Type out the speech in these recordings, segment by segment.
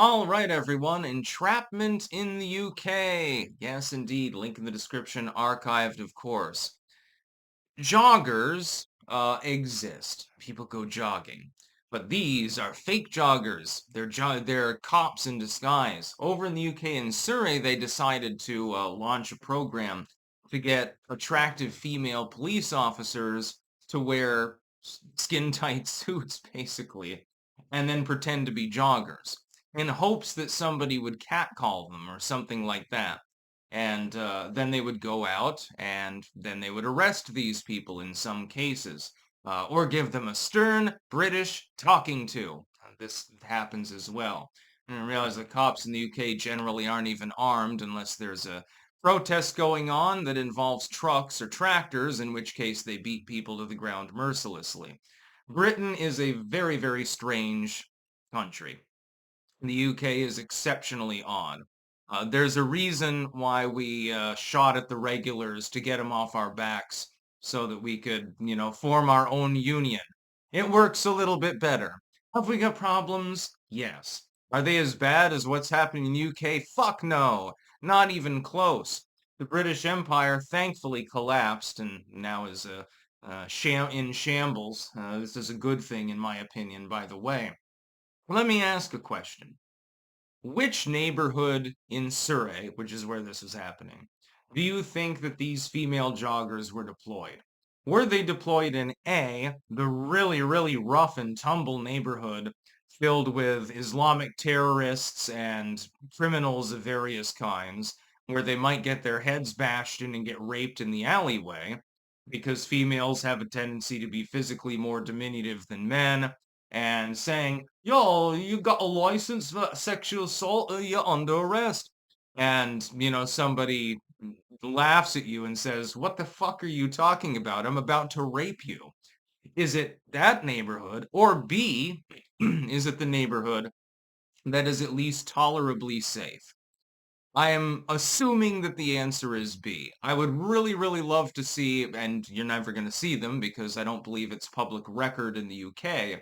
All right, everyone. Entrapment in the UK. Yes, indeed. Link in the description, archived, of course. Joggers exist. People go jogging. But these are fake joggers. They're cops in disguise. Over in the UK in Surrey, they decided to launch a program to get attractive female police officers to wear skin-tight suits, basically, and then pretend to be joggers in hopes that somebody would catcall them or something like that. And then they would go out and then they would arrest these people in some cases, or give them a stern British talking to. This happens as well. And I realize the cops in the UK generally aren't even armed unless there's a protest going on that involves trucks or tractors, in which case they beat people to the ground mercilessly. Britain is a very, very strange country. The UK is exceptionally odd. There's a reason why we shot at the regulars to get them off our backs so that we could, form our own union. It works a little bit better. Have we got problems? Yes. Are they as bad as what's happening in the UK? Fuck no. Not even close. The British Empire thankfully collapsed and now is in shambles. This is a good thing, in my opinion, by the way. Let me ask a question. Which neighborhood in Surrey, which is where this is happening, do you think that these female joggers were deployed? Were they deployed in A, the really, really rough and tumble neighborhood filled with Islamic terrorists and criminals of various kinds, where they might get their heads bashed in and get raped in the alleyway, because females have a tendency to be physically more diminutive than men, and saying, yo, you got a license for sexual assault, or you're under arrest. And, somebody laughs at you and says, what the fuck are you talking about? I'm about to rape you. Is it that neighborhood? Or B, is it the neighborhood that is at least tolerably safe? I am assuming that the answer is B. I would really, really love to see, and you're never going to see them because I don't believe it's public record in the UK.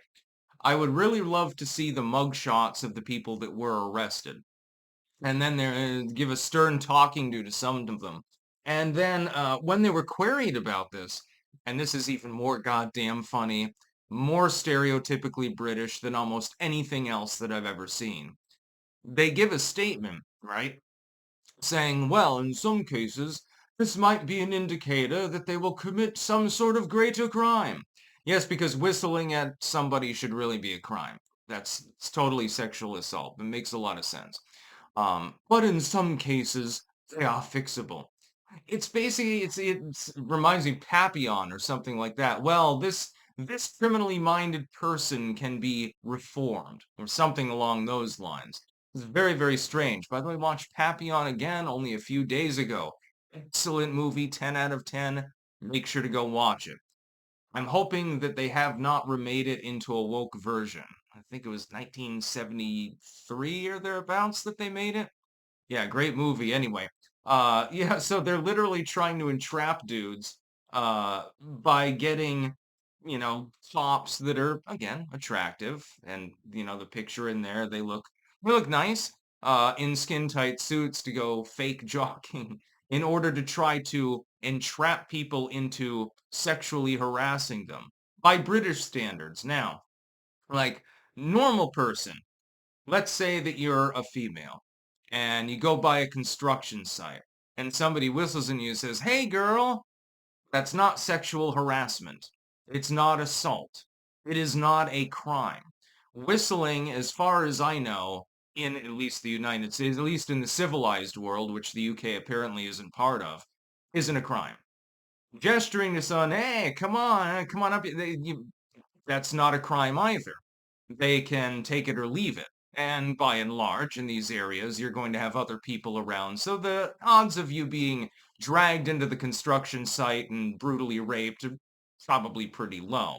I would really love to see the mugshots of the people that were arrested. And then give a stern talking to some of them. And then when they were queried about this, and this is even more goddamn funny, more stereotypically British than almost anything else that I've ever seen. They give a statement, right? Saying, well, in some cases, this might be an indicator that they will commit some sort of greater crime. Yes, because whistling at somebody should really be a crime. It's totally sexual assault. It makes a lot of sense. But in some cases, they are fixable. It's basically it reminds me Papillon or something like that. Well, this criminally minded person can be reformed or something along those lines. It's very, very strange. By the way, watched Papillon again only a few days ago. Excellent movie, 10 out of 10. Make sure to go watch it. I'm hoping that they have not remade it into a woke version. I think it was 1973 or thereabouts that they made it. Yeah, great movie anyway. Yeah, so they're literally trying to entrap dudes by getting, tops that are again attractive and the picture in there they look nice in skin tight suits to go fake jogging in order to try to entrap people into sexually harassing them by British standards. Now, like normal person, let's say that you're a female and you go by a construction site and somebody whistles at you and says, hey girl, that's not sexual harassment. It's not assault. It is not a crime. Whistling, as far as I know, in at least the United States, at least in the civilized world, which the UK apparently isn't part of, isn't a crime. Gesturing to someone, hey, come on up, that's not a crime either. They can take it or leave it. And by and large, in these areas, you're going to have other people around. So the odds of you being dragged into the construction site and brutally raped are probably pretty low.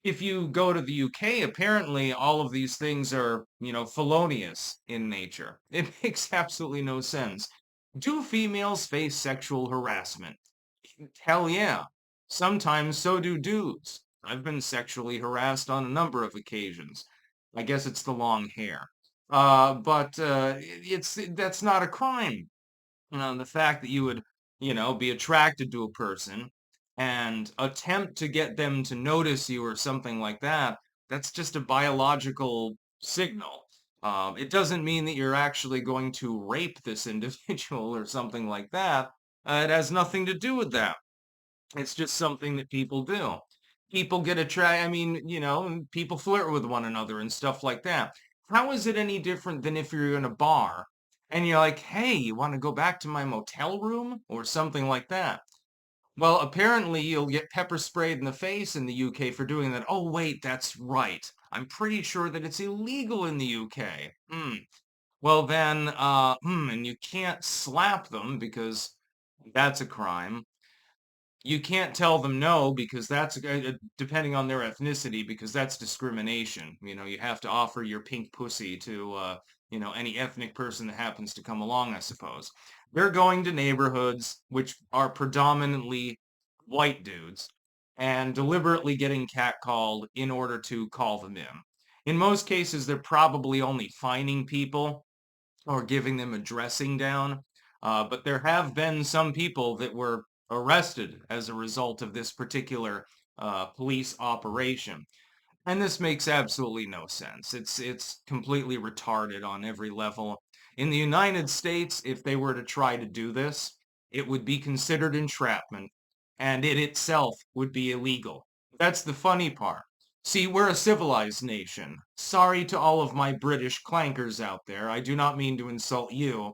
If you go to the UK, apparently all of these things are, felonious in nature. It makes absolutely no sense. Do females face sexual harassment? Hell yeah. Sometimes so do dudes. I've been sexually harassed on a number of occasions. I guess it's the long hair. But that's not a crime. The fact that you would, be attracted to a person and attempt to get them to notice you or something like that, that's just a biological signal. It doesn't mean that you're actually going to rape this individual or something like that. It has nothing to do with that. It's just something that people do. People get attracted, I mean, and people flirt with one another and stuff like that. How is it any different than if you're in a bar and you're like, hey, you want to go back to my motel room or something like that? Well, apparently you'll get pepper sprayed in the face in the UK for doing that. Oh, wait, that's right. I'm pretty sure that it's illegal in the UK. Well, then, and you can't slap them because that's a crime. You can't tell them no because that's depending on their ethnicity because that's discrimination. You have to offer your pink pussy to any ethnic person that happens to come along, I suppose. They're going to neighborhoods which are predominantly white dudes and deliberately getting catcalled in order to call them in. In most cases, they're probably only fining people or giving them a dressing down. But there have been some people that were arrested as a result of this particular police operation. And this makes absolutely no sense. It's completely retarded on every level. In the United States, if they were to try to do this, it would be considered entrapment, and it itself would be illegal. That's the funny part. See, we're a civilized nation. Sorry to all of my British clankers out there. I do not mean to insult you.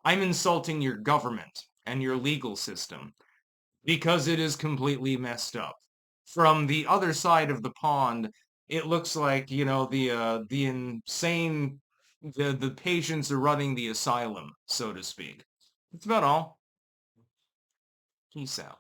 I'm insulting your government and your legal system because it is completely messed up. From the other side of the pond, it looks like, the insane the patients are running the asylum, so to speak. That's about all. Peace out.